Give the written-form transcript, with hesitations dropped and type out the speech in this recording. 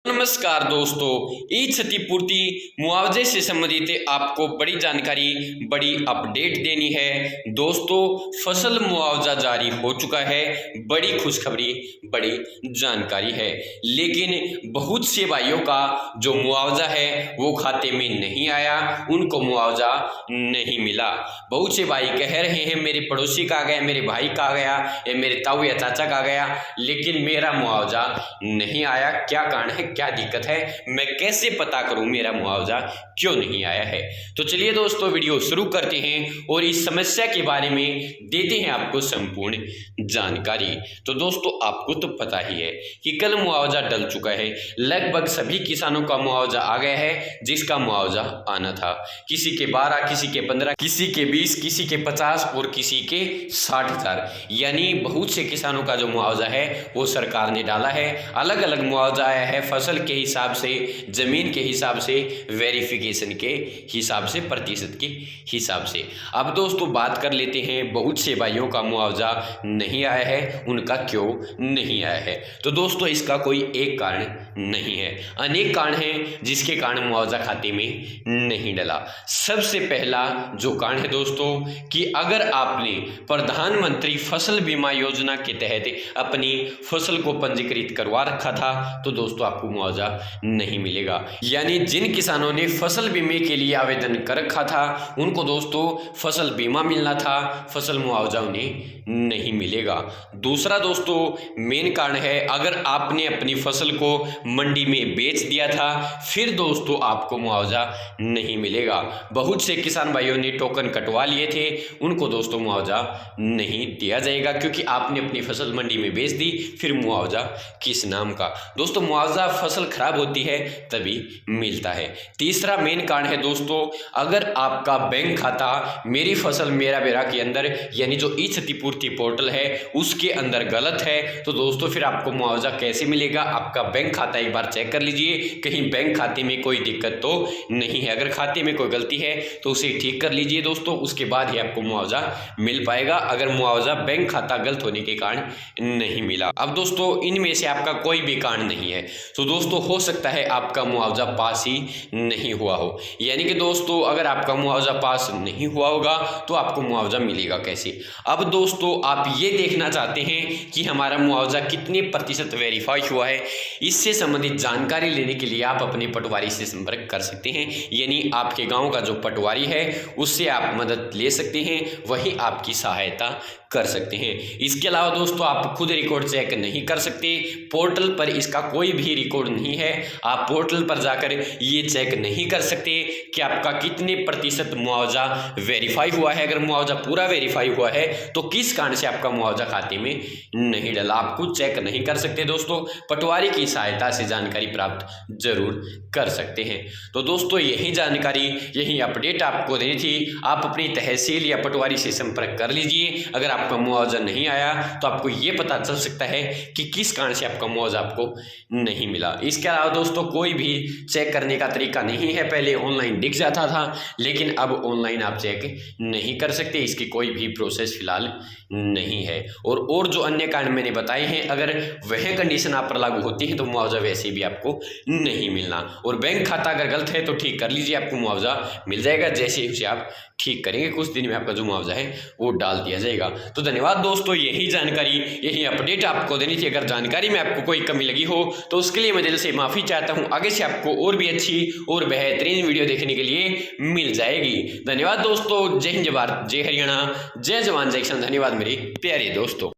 नमस्कार दोस्तों, ई क्षतिपूर्ति मुआवजे से संबंधित आपको बड़ी जानकारी, बड़ी अपडेट देनी है। दोस्तों, फसल मुआवजा जारी हो चुका है। बड़ी खुशखबरी, बड़ी जानकारी है। लेकिन बहुत से भाइयों का जो मुआवजा है वो खाते में नहीं आया, उनको मुआवजा नहीं मिला। बहुत से भाई कह रहे हैं मेरे पड़ोसी का आ गया, मेरे भाई का आ गया, या मेरे ताऊ या चाचा का आ गया, लेकिन मेरा मुआवजा नहीं आया। क्या कारण है, क्या दिक्कत है, मैं कैसे पता करूं मेरा मुआवजा क्यों नहीं आया है? तो चलिए दोस्तों, वीडियो शुरू करते हैं और इस समस्या के बारे में देते हैं आपको संपूर्ण जानकारी। तो दोस्तों, आपको तो पता ही है कि कल मुआवजा डल चुका है। लगभग सभी किसानों का मुआवजा आ गया है जिसका मुआवजा आना था। किसी के 12, किसी के 15, किसी के 20, किसी के 50 और किसी के 60,000, यानी बहुत से किसानों का जो मुआवजा है वो सरकार ने डाला है। अलग अलग मुआवजा आया है, फसल के हिसाब से, जमीन के हिसाब से, वेरिफिकेशन के हिसाब से, प्रतिशत के हिसाब से। अब दोस्तों बात कर लेते हैं, बहुत से भाइयों का मुआवजा नहीं आया है, उनका क्यों नहीं आया है? तो दोस्तों, इसका कोई एक कारण नहीं है, अनेक कारण हैं जिसके कारण मुआवजा खाते में नहीं डला। सबसे पहला जो कारण है दोस्तों, कि अगर आपने प्रधानमंत्री फसल बीमा योजना के तहत अपनी फसल को पंजीकृत करवा रखा था तो दोस्तों आपको मुआवजा नहीं मिलेगा। यानी जिन किसानों ने फसल बीमे के लिए आवेदन कर रखा था उनको दोस्तों फसल बीमा मिलना था, फसल मुआवजा उन्हें नहीं मिलेगा। दूसरा दोस्तों मेन कारण है, अगर आपने अपनी फसल को मंडी में बेच दिया था फिर दोस्तों आपको मुआवजा नहीं मिलेगा। बहुत से किसान भाइयों ने टोकन कटवा लिए थे, उनको दोस्तों मुआवजा नहीं दिया जाएगा, क्योंकि आपने अपनी फसल मंडी में बेच दी, फिर मुआवजा किस नाम का? दोस्तों, मुआवजा फसल खराब होती है तभी मिलता है। तीसरा मेन कारण है दोस्तों, अगर आपका बैंक खाता मेरी फसल मेरा बेरा के अंदर, यानी जो ई क्षतिपूर्ति पोर्टल है उसके अंदर गलत है, तो दोस्तों फिर आपको मुआवजा कैसे मिलेगा? आपका बैंक खाता एक बार चेक कर लीजिए, कहीं बैंक खाते में कोई दिक्कत तो नहीं है। अगर खाते में कोई गलती है तो उसे ठीक कर लीजिए दोस्तों, उसके बाद ही आपको मुआवजा मिल पाएगा, अगर मुआवजा बैंक खाता गलत होने के कारण नहीं मिला। अब दोस्तों इनमें से आपका कोई भी कारण नहीं है तो दोस्तों हो सकता है आपका मुआवजा पास ही नहीं हुआ हो। यानी कि दोस्तों अगर आपका मुआवजा पास नहीं हुआ होगा तो आपको मुआवजा मिलेगा कैसे? अब दोस्तों आप ये देखना चाहते हैं कि हमारा मुआवजा कितने प्रतिशत वेरीफाई हुआ है, इससे संबंधित जानकारी लेने के लिए आप अपने पटवारी से संपर्क कर सकते हैं। यानी आपके गांव का जो पटवारी है उससे आप मदद ले सकते हैं, वही आपकी सहायता कर सकते हैं। इसके अलावा दोस्तों आप खुद रिकॉर्ड चेक नहीं कर सकते, पोर्टल पर इसका कोई भी रिकॉर्ड नहीं है। आप पोर्टल पर जाकर ये चेक नहीं कर सकते कि आपका कितने प्रतिशत मुआवजा वेरीफाई हुआ है। अगर मुआवजा पूरा वेरीफाई हुआ है तो किस कारण से आपका मुआवजा खाते में नहीं डला, आप खुद चेक नहीं कर सकते। दोस्तों पटवारी की सहायता से जानकारी प्राप्त जरूर कर सकते हैं। तो दोस्तों यही जानकारी, यही अपडेट आपको देनी थी। आप अपनी तहसील या पटवारी से संपर्क कर लीजिए। अगर आपका मुआवजा नहीं आया तो आपको ये पता चल सकता है कि किस कारण से आपका मुआवजा आपको नहीं मिला। इसके अलावा दोस्तों कोई भी चेक करने का तरीका नहीं है। पहले ऑनलाइन दिख जाता था, लेकिन अब ऑनलाइन आप चेक नहीं कर सकते, इसकी कोई भी प्रोसेस फिलहाल नहीं है। और जो अन्य कारण मैंने बताए हैं, अगर वह कंडीशन आप पर लागू होती है तो मुआवजा वैसे भी आपको नहीं मिलना। और बैंक खाता अगर गलत है तो ठीक कर लीजिए, आपको मुआवजा मिल जाएगा। जैसे ही उसे आप ठीक करेंगे कुछ दिन में आपका जो मुआवजा है वो डाल दिया जाएगा। तो धन्यवाद दोस्तों, यही जानकारी, यही अपडेट आपको देनी थी। अगर जानकारी में आपको कोई कमी लगी हो तो उसके लिए मैं दिल से माफ़ी चाहता हूँ। आगे से आपको और भी अच्छी और बेहतरीन वीडियो देखने के लिए मिल जाएगी। धन्यवाद दोस्तों, जय हिंद, जय भारत, जय हरियाणा, जय जवान, जय किसान। धन्यवाद मेरे प्यारे दोस्तों।